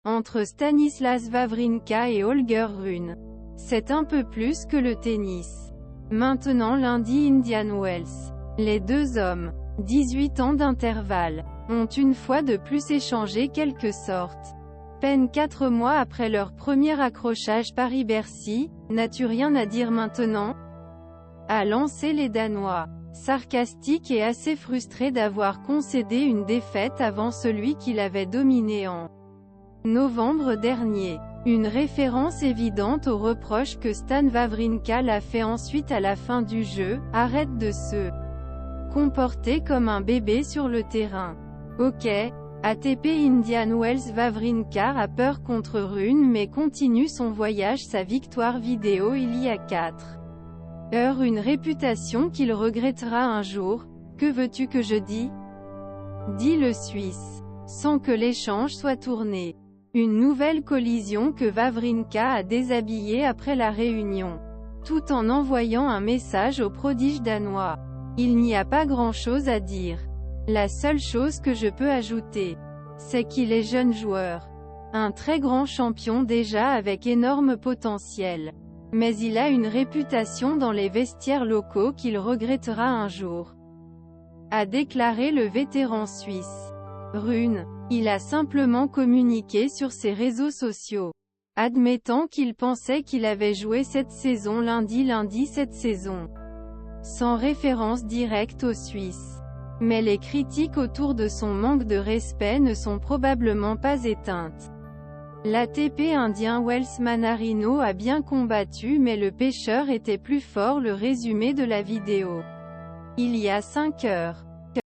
entre Stanislas Wawrinka et Holger Rune. C'est un peu plus que le tennis. Maintenant lundi Indian Wells. Les deux hommes, 18 ans d'intervalle, ont une fois de plus échangé quelque sorte. Peine 4 mois après leur premier accrochage Paris-Bercy, n'as-tu rien à dire maintenant? A lancé les Danois. Sarcastique et assez frustré d'avoir concédé une défaite avant celui qui l'avait dominé en novembre dernier. Une référence évidente aux reproches que Stan Wawrinka l'a fait ensuite à la fin du jeu, arrête de se comporter comme un bébé sur le terrain. Ok. ATP Indian Wells. Wawrinka a peur contre Rune mais continue son voyage. Sa victoire vidéo il y a 4 heures, une réputation qu'il regrettera un jour. Que veux-tu que je dise? Dit le Suisse, sans que l'échange soit tourné. Une nouvelle collision que Wawrinka a déshabillé après la réunion, tout en envoyant un message au prodige danois. Il n'y a pas grand-chose à dire. La seule chose que je peux ajouter, c'est qu'il est jeune joueur. Un très grand champion déjà avec énorme potentiel. Mais il a une réputation dans les vestiaires locaux qu'il regrettera un jour, a déclaré le vétéran suisse. Rune. Il a simplement communiqué sur ses réseaux sociaux, admettant qu'il pensait qu'il avait joué cette saison lundi cette saison, sans référence directe aux Suisses. Mais les critiques autour de son manque de respect ne sont probablement pas éteintes. L'ATP Indian Wells. Manarino a bien combattu mais le pêcheur était plus fort. Le résumé de la vidéo. Il y a 5 heures.